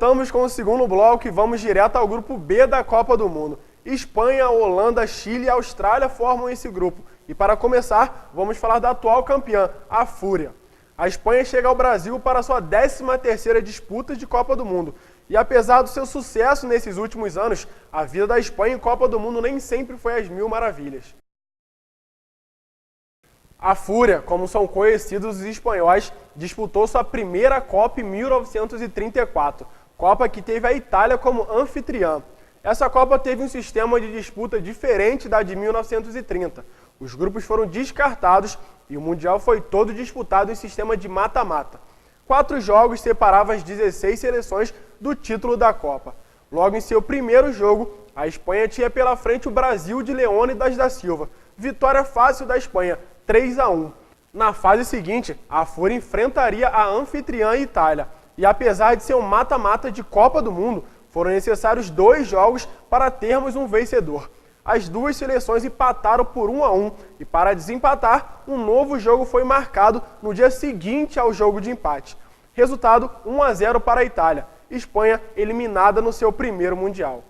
Voltamos com o segundo bloco e vamos direto ao grupo B da Copa do Mundo. Espanha, Holanda, Chile e Austrália formam esse grupo. E para começar, vamos falar da atual campeã, a Fúria. A Espanha chega ao Brasil para sua 13ª disputa de Copa do Mundo. E apesar do seu sucesso nesses últimos anos, a vida da Espanha em Copa do Mundo nem sempre foi às mil maravilhas. A Fúria, como são conhecidos os espanhóis, disputou sua primeira Copa em 1934, Copa que teve a Itália como anfitriã. Essa Copa teve um sistema de disputa diferente da de 1930. Os grupos foram descartados e o Mundial foi todo disputado em sistema de mata-mata. 4 jogos separavam as 16 seleções do título da Copa. Logo em seu primeiro jogo, a Espanha tinha pela frente o Brasil de Leônidas da Silva. Vitória fácil da Espanha, 3-1. Na fase seguinte, a Fúria enfrentaria a anfitriã Itália. E apesar de ser um mata-mata de Copa do Mundo, foram necessários 2 jogos para termos um vencedor. As duas seleções empataram por 1-1 e para desempatar, um novo jogo foi marcado no dia seguinte ao jogo de empate. Resultado 1-0 para a Itália. Espanha eliminada no seu primeiro Mundial.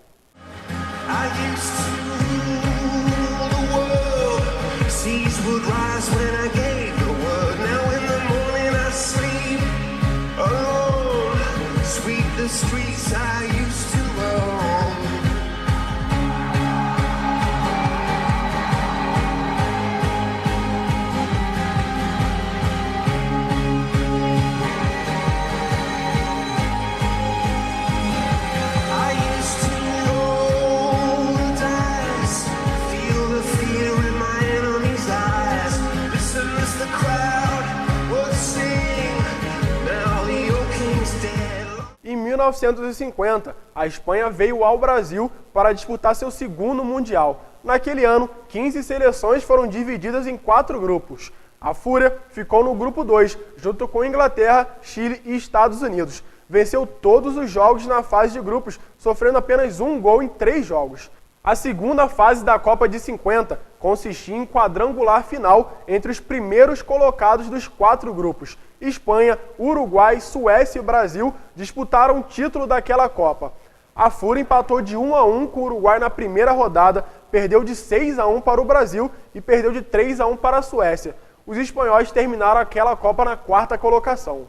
Em 1950, a Espanha veio ao Brasil para disputar seu segundo Mundial. Naquele ano, 15 seleções foram divididas em 4 grupos. A Fúria ficou no grupo 2, junto com Inglaterra, Chile e Estados Unidos. Venceu todos os jogos na fase de grupos, sofrendo apenas 1 gol em 3 jogos. A segunda fase da Copa de 50 consistia em quadrangular final entre os primeiros colocados dos 4 grupos. Espanha, Uruguai, Suécia e Brasil disputaram o título daquela Copa. A Fúria empatou de 1-1 com o Uruguai na primeira rodada, perdeu de 6-1 para o Brasil e perdeu de 3-1 para a Suécia. Os espanhóis terminaram aquela Copa na 4ª colocação.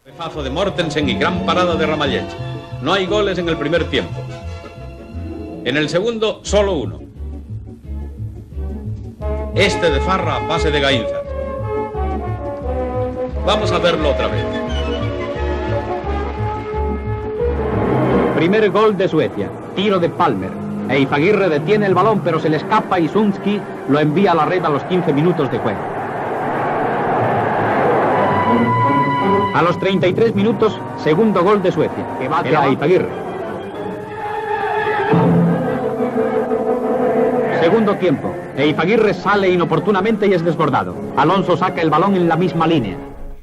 Cabezazo de Mortensen y gran parada de Ramallet. No hay goles en el primer tiempo. En el segundo, solo uno. Este de Farra, pase de Gainza. Vamos a verlo otra vez. Primer gol de Suecia, tiro de Palmer. Eifaguirre detiene el balón pero se le escapa y Sunski lo envía a la red a los 15 minutos de juego. A los 33 minutos, segundo gol de Suecia. Era Eifaguirre. Segundo tiempo. Eifaguirre sale inoportunamente y es desbordado. Alonso saca el balón en la misma línea.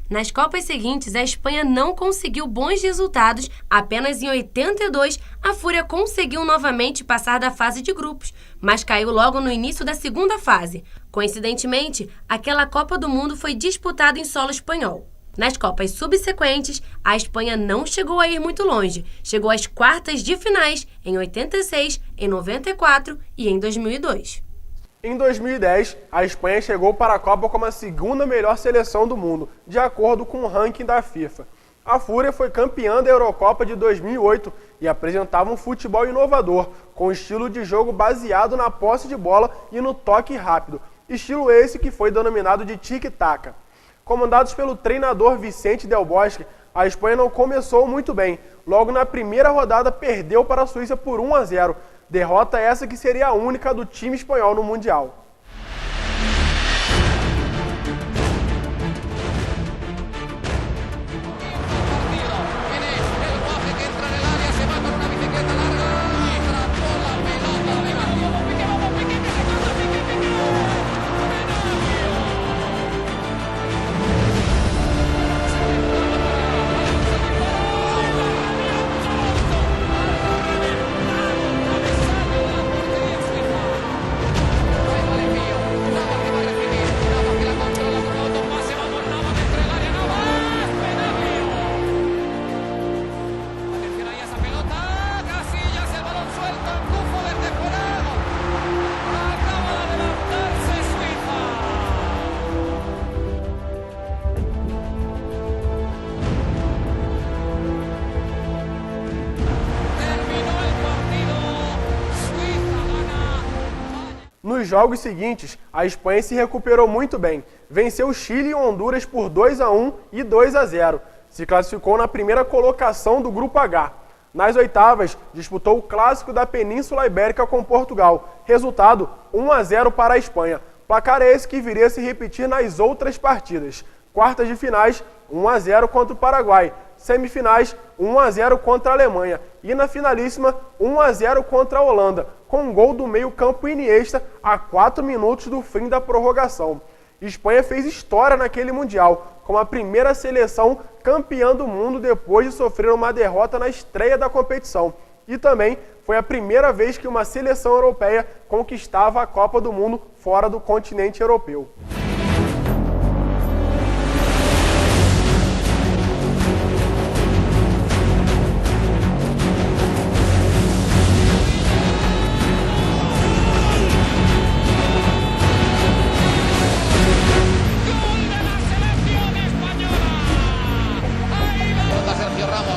Nas Copas seguintes, a Espanha não conseguiu bons resultados. Apenas em 82, a Fúria conseguiu novamente passar da fase de grupos, mas caiu logo no início da segunda fase. Coincidentemente, aquela Copa do Mundo foi disputada em solo espanhol. Nas Copas subsequentes, a Espanha não chegou a ir muito longe. Chegou às quartas de finais em 86, em 94 e em 2002. Em 2010, a Espanha chegou para a Copa como a 2ª melhor seleção do mundo, de acordo com o ranking da FIFA. A Fúria foi campeã da Eurocopa de 2008 e apresentava um futebol inovador, com estilo de jogo baseado na posse de bola e no toque rápido, estilo esse que foi denominado de tic-tac. Comandados pelo treinador Vicente Del Bosque, a Espanha não começou muito bem. Logo na primeira rodada perdeu para a Suíça por 1-0. Derrota essa que seria a única do time espanhol no Mundial. Nos jogos seguintes, a Espanha se recuperou muito bem. Venceu Chile e Honduras por 2-1 e 2-0. Se classificou na primeira colocação do Grupo H. Nas oitavas, disputou o clássico da Península Ibérica com Portugal. Resultado, 1-0 para a Espanha. Placar esse que viria a se repetir nas outras partidas. Quartas de finais, 1-0 contra o Paraguai. Semifinais, 1-0 contra a Alemanha. E na finalíssima, 1-0 contra a Holanda, com um gol do meio-campo Iniesta a 4 minutos do fim da prorrogação. Espanha fez história naquele Mundial, como a primeira seleção campeã do mundo depois de sofrer uma derrota na estreia da competição. E também foi a primeira vez que uma seleção europeia conquistava a Copa do Mundo fora do continente europeu.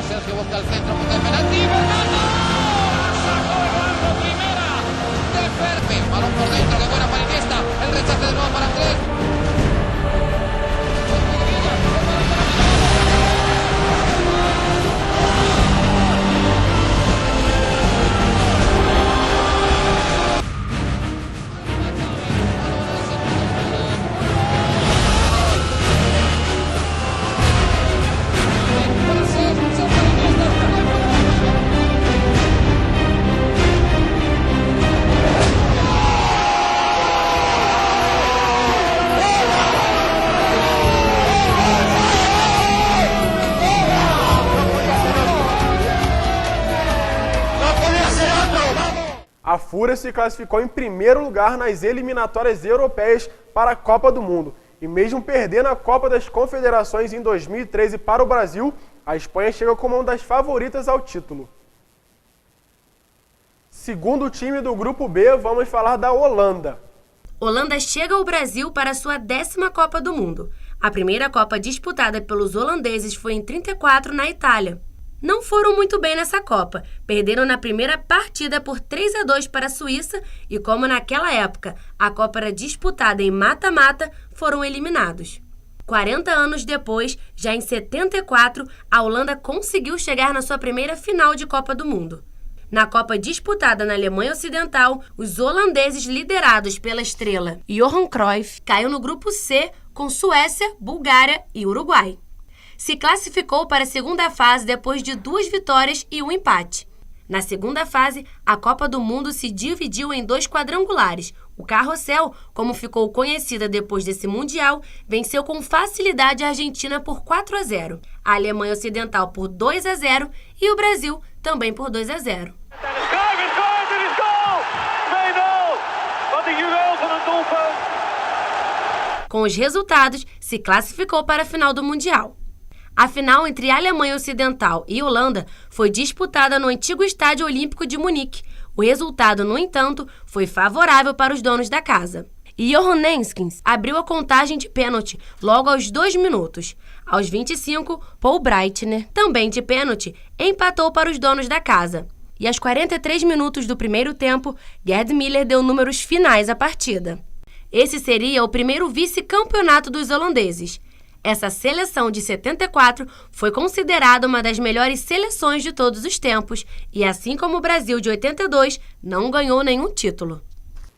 Sergio busca el centro, busca el penalti, Bernardo, sacó el barco, primera de Fermi, balón por dentro, que buena para Iniesta, el rechace de nuevo para Andrés. A Fúria se classificou em primeiro lugar nas eliminatórias europeias para a Copa do Mundo. E mesmo perdendo a Copa das Confederações em 2013 para o Brasil, a Espanha chega como uma das favoritas ao título. Segundo time do Grupo B, vamos falar da Holanda. Holanda chega ao Brasil para sua 10ª Copa do Mundo. A primeira Copa disputada pelos holandeses foi em 1934 na Itália. Não foram muito bem nessa Copa, perderam na primeira partida por 3-2 para a Suíça e, como naquela época a Copa era disputada em mata-mata, foram eliminados. 40 anos depois, já em 74, a Holanda conseguiu chegar na sua primeira final de Copa do Mundo. Na Copa disputada na Alemanha Ocidental, os holandeses liderados pela estrela Johan Cruyff caiu no grupo C com Suécia, Bulgária e Uruguai. Se classificou para a segunda fase depois de 2 vitórias e um empate. Na segunda fase, a Copa do Mundo se dividiu em 2 quadrangulares. O Carrossel, como ficou conhecida depois desse Mundial, venceu com facilidade a Argentina por 4-0, a Alemanha Ocidental por 2-0 e o Brasil também por 2-0. Com os resultados, se classificou para a final do Mundial. A final entre a Alemanha Ocidental e Holanda foi disputada no antigo Estádio Olímpico de Munique. O resultado, no entanto, foi favorável para os donos da casa. Johan Neeskens abriu a contagem de pênalti logo aos 2 minutos. Aos 25, Paul Breitner, também de pênalti, empatou para os donos da casa. E aos 43 minutos do primeiro tempo, Gerd Müller deu números finais à partida. Esse seria o primeiro vice-campeonato dos holandeses. Essa seleção de 74 foi considerada uma das melhores seleções de todos os tempos e, assim como o Brasil de 82, não ganhou nenhum título.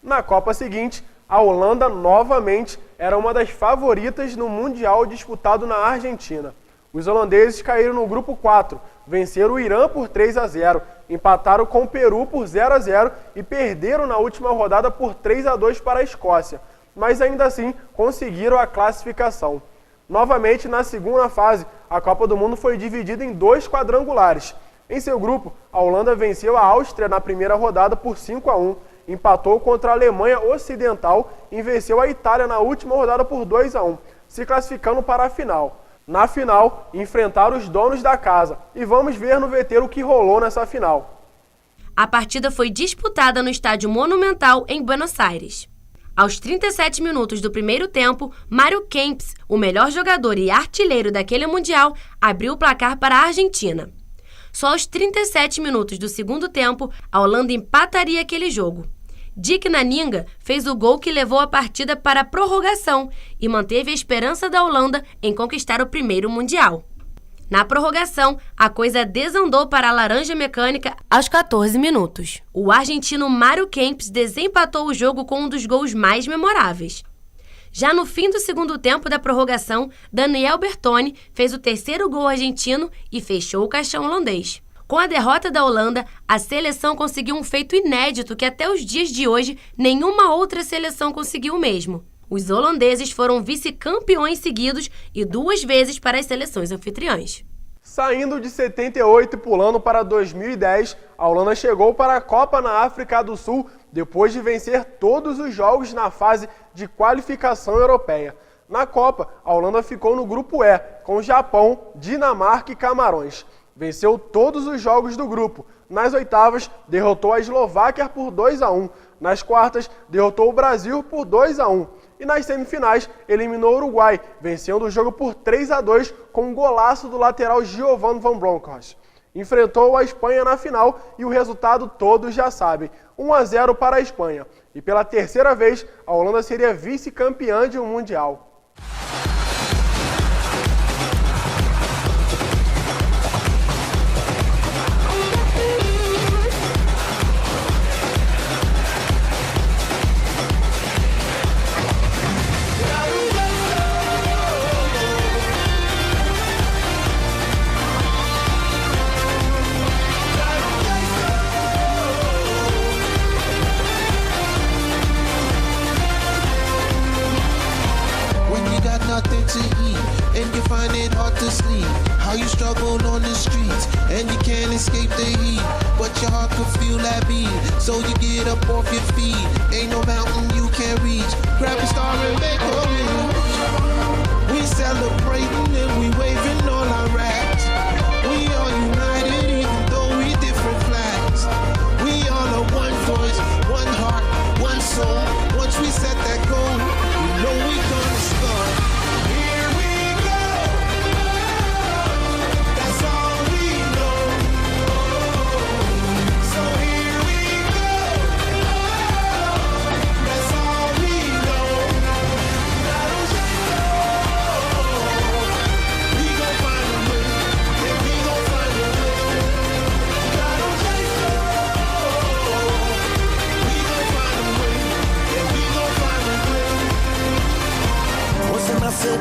Na Copa seguinte, a Holanda novamente era uma das favoritas no Mundial disputado na Argentina. Os holandeses caíram no grupo 4, venceram o Irã por 3-0, empataram com o Peru por 0-0 e perderam na última rodada por 3-2 para a Escócia, mas ainda assim conseguiram a classificação. Novamente, na segunda fase, a Copa do Mundo foi dividida em 2 quadrangulares. Em seu grupo, a Holanda venceu a Áustria na primeira rodada por 5-1, empatou contra a Alemanha Ocidental e venceu a Itália na última rodada por 2-1, se classificando para a final. Na final, enfrentaram os donos da casa e vamos ver no VT o que rolou nessa final. A partida foi disputada no Estádio Monumental em Buenos Aires. Aos 37 minutos do primeiro tempo, Mário Kempes, o melhor jogador e artilheiro daquele Mundial, abriu o placar para a Argentina. Só aos 37 minutos do segundo tempo, a Holanda empataria aquele jogo. Dick Nanninga fez o gol que levou a partida para a prorrogação e manteve a esperança da Holanda em conquistar o primeiro Mundial. Na prorrogação, a coisa desandou para a Laranja Mecânica aos 14 minutos. O argentino Mário Kempes desempatou o jogo com um dos gols mais memoráveis. Já no fim do segundo tempo da prorrogação, Daniel Bertoni fez o terceiro gol argentino e fechou o caixão holandês. Com a derrota da Holanda, a seleção conseguiu um feito inédito que até os dias de hoje nenhuma outra seleção conseguiu mesmo. Os holandeses foram vice-campeões seguidos e 2 vezes para as seleções anfitriãs. Saindo de 78 e pulando para 2010, a Holanda chegou para a Copa na África do Sul depois de vencer todos os jogos na fase de qualificação europeia. Na Copa, a Holanda ficou no grupo E, com Japão, Dinamarca e Camarões. Venceu todos os jogos do grupo. Nas oitavas, derrotou a Eslováquia por 2-1. Nas quartas, derrotou o Brasil por 2-1. E nas semifinais, eliminou o Uruguai, vencendo o jogo por 3-2 com um golaço do lateral Giovanni Van Bronckhorst. Enfrentou a Espanha na final e o resultado todos já sabem, 1-0 para a Espanha. E pela terceira vez, a Holanda seria vice-campeã de um Mundial. Nothing to eat, and you find it hard to sleep. How you struggle on the streets, and you can't escape the heat. But your heart can feel that beat, so you get up off your feet. Ain't no mountain you can't reach. Grab a star and make a wish. We celebrating and we waving all our rags. We are united even though we different flags. We all are one voice, one heart, one soul. Once we set that goal, you know we gonna start.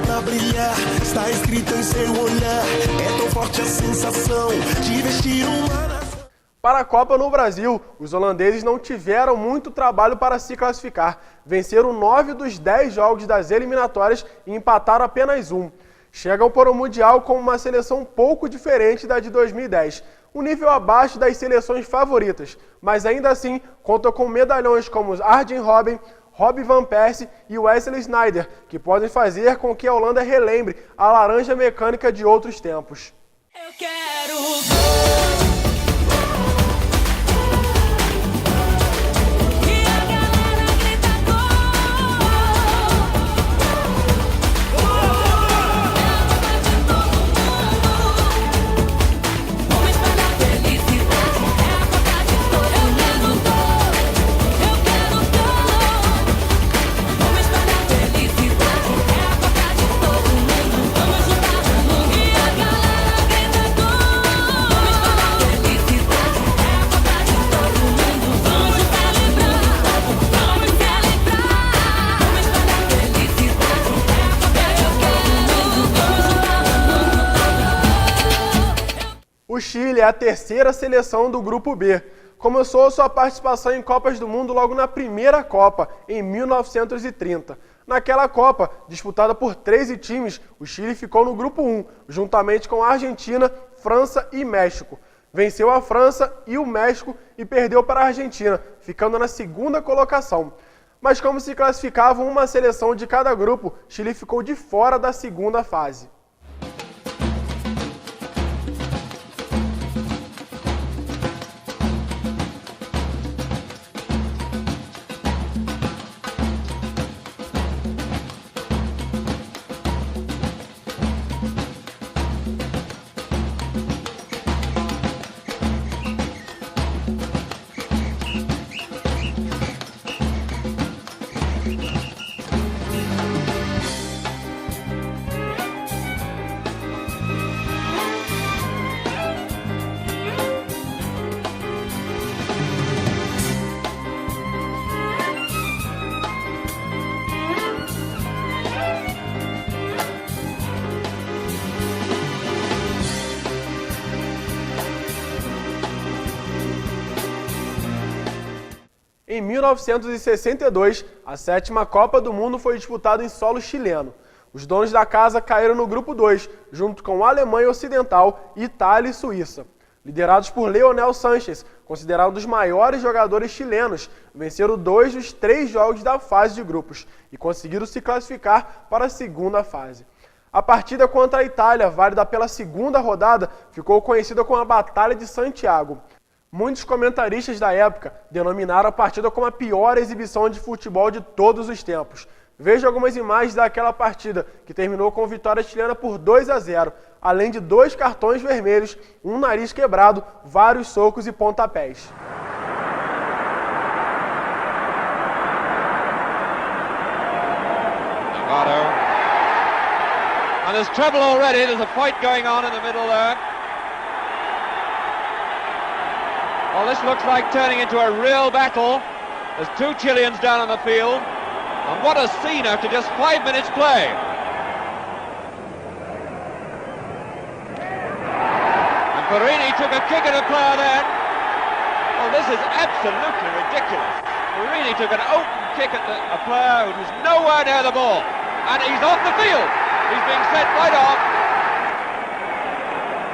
Pra brilhar, está escrito em seu olhar. É tão forte a sensação de vestir uma nação. Para a Copa no Brasil, os holandeses não tiveram muito trabalho para se classificar. Venceram 9 dos 10 jogos das eliminatórias e empataram apenas 1. Chegam para o Mundial com uma seleção um pouco diferente da de 2010. Um nível abaixo das seleções favoritas, mas ainda assim conta com medalhões como Arjen Robben, Robin van Persie e Wesley Sneijder, que podem fazer com que a Holanda relembre a Laranja Mecânica de outros tempos. Eu quero gol. O Chile é a terceira seleção do Grupo B. Começou sua participação em Copas do Mundo logo na primeira Copa, em 1930. Naquela Copa, disputada por 13 times, o Chile ficou no Grupo 1, juntamente com a Argentina, França e México. Venceu a França e o México e perdeu para a Argentina, ficando na segunda colocação. Mas como se classificavam uma seleção de cada grupo, Chile ficou de fora da segunda fase. Em 1962, a 7ª Copa do Mundo foi disputada em solo chileno. Os donos da casa caíram no grupo 2, junto com Alemanha Ocidental, Itália e Suíça. Liderados por Leonel Sanches, considerado um dos maiores jogadores chilenos, venceram 2 dos 3 jogos da fase de grupos e conseguiram se classificar para a segunda fase. A partida contra a Itália, válida pela segunda rodada, ficou conhecida como a Batalha de Santiago. Muitos comentaristas da época denominaram a partida como a pior exibição de futebol de todos os tempos. Veja algumas imagens daquela partida, que terminou com vitória chilena por 2-0, além de 2 cartões vermelhos, um nariz quebrado, vários socos e pontapés. And there's trouble already, there's a fight going on in the middle there. Well, this looks like turning into a real battle. There's 2 Chileans down on the field. And what a scene after just 5 minutes play. And Perini took a kick at a player then. Well, this is absolutely ridiculous. Perini took an open kick at a player who was nowhere near the ball. And he's off the field. He's being sent right off.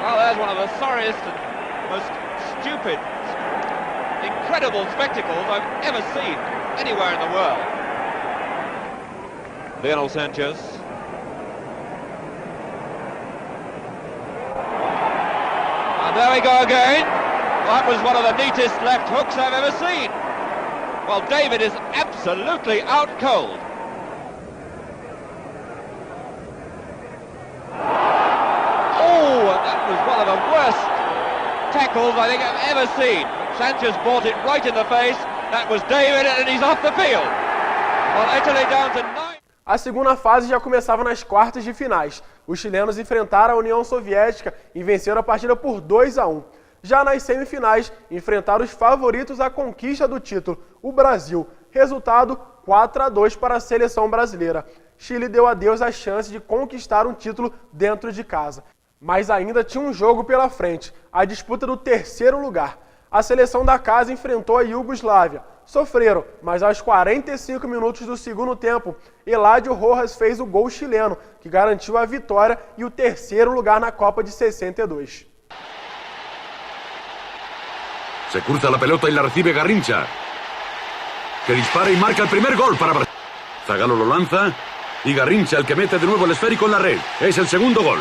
Well, there's one of the sorriest and most stupid, incredible spectacles I've ever seen anywhere in the world. Leonel Sanchez. And there we go again. That was one of the neatest left hooks I've ever seen. Well, David is absolutely out cold. Oh, and that was one of the worst tackles I think I've ever seen. Sanchez brought it right in the face. That was David, and he's off the field. Well, Italy down to 9. A segunda fase já começava nas quartas de finais. Os chilenos enfrentaram a União Soviética e venceram a partida por 2-1. Já nas semifinais, enfrentaram os favoritos à conquista do título, o Brasil. Resultado 4-2 para a seleção brasileira. Chile deu adeus à chance de conquistar um título dentro de casa. Mas ainda tinha um jogo pela frente, a disputa do 3º lugar. A seleção da casa enfrentou a Iugoslávia. Sofreram, mas aos 45 minutos do segundo tempo, Eladio Rojas fez o gol chileno, que garantiu a vitória e o 3º lugar na Copa de 62. Se cruza la pelota y la recibe Garrincha, que dispara y marca el primer gol para Brasil. Zagallo lo lanza y Garrincha el que mete de nuevo el esférico en la red. Es el segundo gol.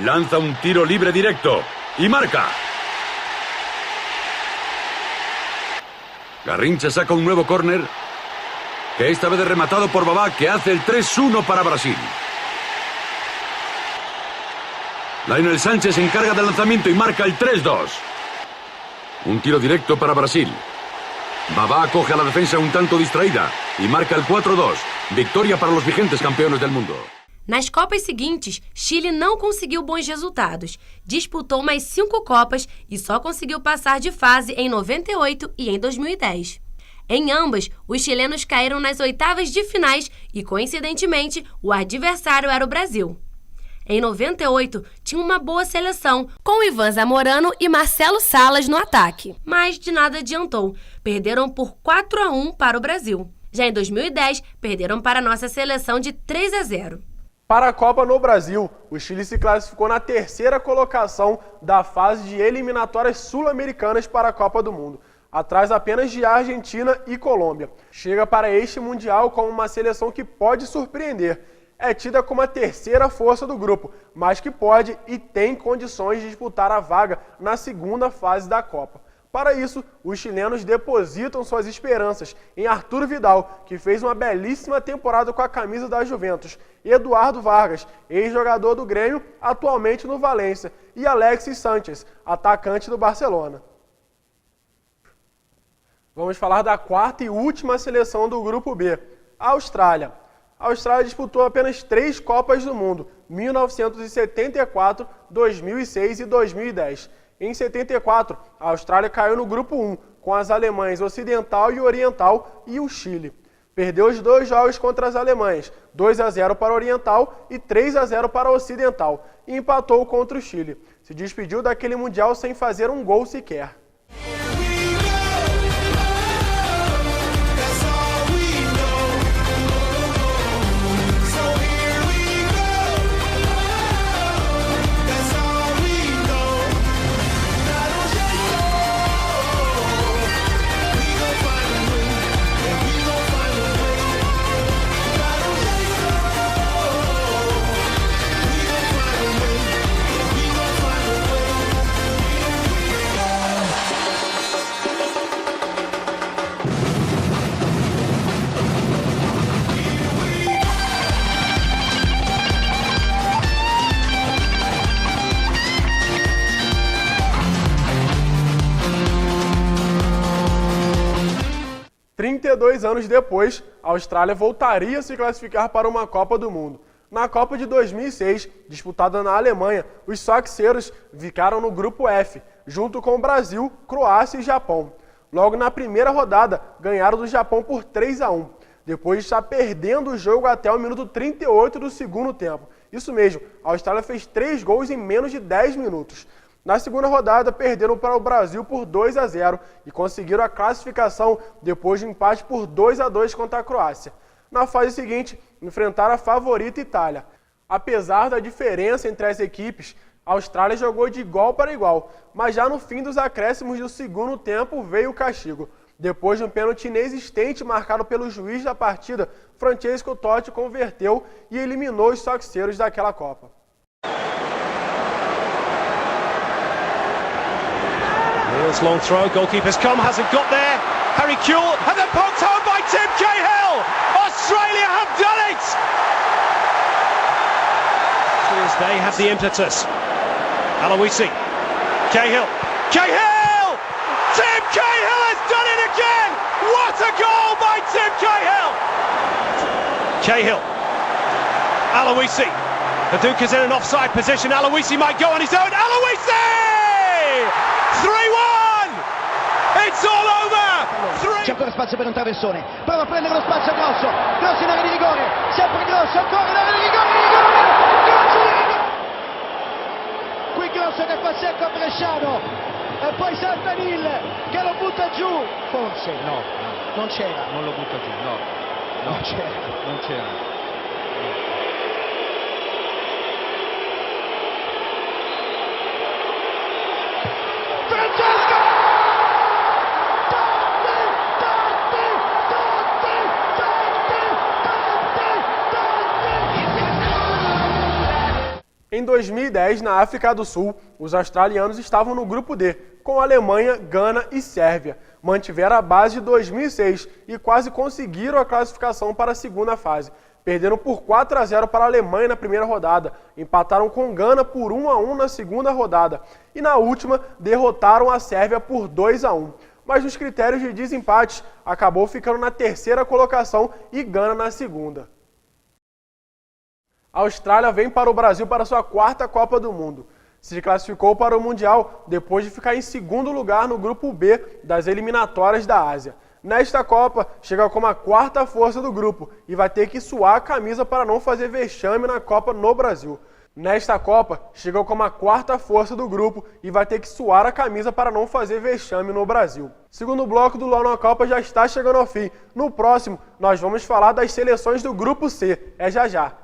Lanza un tiro libre directo y marca. Garrincha saca un nuevo córner, que esta vez es rematado por Babá, que hace el 3-1 para Brasil. Leonel Sánchez se encarga del lanzamiento y marca el 3-2. Un tiro directo para Brasil. Babá acoge a la defensa un tanto distraída y marca el 4-2. Victoria para los vigentes campeones del mundo. Nas Copas seguintes, Chile não conseguiu bons resultados. Disputou mais 5 Copas e só conseguiu passar de fase em 98 e em 2010. Em ambas, os chilenos caíram nas oitavas de finais e, coincidentemente, o adversário era o Brasil. Em 98, tinha uma boa seleção, com Ivan Zamorano e Marcelo Salas no ataque. Mas de nada adiantou. Perderam por 4-1 para o Brasil. Já em 2010, perderam para a nossa seleção de 3-0. Para a Copa no Brasil, o Chile se classificou na 3ª colocação da fase de eliminatórias sul-americanas para a Copa do Mundo, atrás apenas de Argentina e Colômbia. Chega para este Mundial como uma seleção que pode surpreender. É tida como a 3ª força do grupo, mas que pode e tem condições de disputar a vaga na segunda fase da Copa. Para isso, os chilenos depositam suas esperanças em Arturo Vidal, que fez uma belíssima temporada com a camisa da Juventus, Eduardo Vargas, ex-jogador do Grêmio, atualmente no Valência, e Alexis Sánchez, atacante do Barcelona. Vamos falar da 4ª e última seleção do Grupo B, a Austrália. A Austrália disputou apenas 3 Copas do Mundo, 1974, 2006 e 2010. Em 74, a Austrália caiu no Grupo 1, com as Alemanhas Ocidental e Oriental e o Chile. Perdeu os 2 jogos contra as Alemanhas, 2-0 para o Oriental e 3-0 para o Ocidental, e empatou contra o Chile. Se despediu daquele Mundial sem fazer um gol sequer. Anos depois, a Austrália voltaria a se classificar para uma Copa do Mundo. Na Copa de 2006, disputada na Alemanha, os soxeiros ficaram no grupo F, junto com o Brasil, Croácia e Japão. Logo na primeira rodada, ganharam do Japão por 3-1, depois de estar perdendo o jogo até o minuto 38 do segundo tempo. Isso mesmo, a Austrália fez 3 gols em menos de 10 minutos. Na segunda rodada, perderam para o Brasil por 2-0 e conseguiram a classificação depois de um empate por 2-2 contra a Croácia. Na fase seguinte, enfrentaram a favorita Itália. Apesar da diferença entre as equipes, a Austrália jogou de igual para igual, mas já no fim dos acréscimos do segundo tempo veio o castigo. Depois de um pênalti inexistente marcado pelo juiz da partida, Francesco Totti converteu e eliminou os soxeiros daquela Copa. Neil's long throw, goalkeeper's come, hasn't got there. Harry Kewell, and then poked home by Tim Cahill. Australia have done it! They have the impetus. Aloisi, Cahill, Cahill! Tim Cahill has done it again! What a goal by Tim Cahill! Cahill, Aloisi. Paducah is in an offside position. Aloisi might go on his own. Aloisi! 3-1! It's all over! C'è ancora spazio per un traversone. Prova a prendere lo spazio Grosso. Grosso in area di rigore. Sempre Grosso, ancora in area di rigore. Qui Grosso che fa secco a Bresciano. E poi salta Nil che lo butta giù. Forse no, non c'era. Non lo butta giù, no. Non c'era. Non c'era. Francesco! Em 2010, na África do Sul, os australianos estavam no grupo D, com Alemanha, Gana e Sérvia. Mantiveram a base de 2006 e quase conseguiram a classificação para a segunda fase. Perderam por 4-0 para a Alemanha na primeira rodada, empataram com Gana por 1-1 na segunda rodada e na última derrotaram a Sérvia por 2-1. Mas nos critérios de desempate, acabou ficando na terceira colocação e Gana na segunda. A Austrália vem para o Brasil para sua 4ª Copa do Mundo. Se classificou para o Mundial depois de ficar em segundo lugar no grupo B das eliminatórias da Ásia. Nesta Copa, chega como a 4ª força do grupo e vai ter que suar a camisa para não fazer vexame na Copa no Brasil. Nesta Copa, chegou como a 4ª força do grupo e vai ter que suar a camisa para não fazer vexame no Brasil. Segundo bloco do LOL na Copa já está chegando ao fim. No próximo, nós vamos falar das seleções do grupo C. É já já.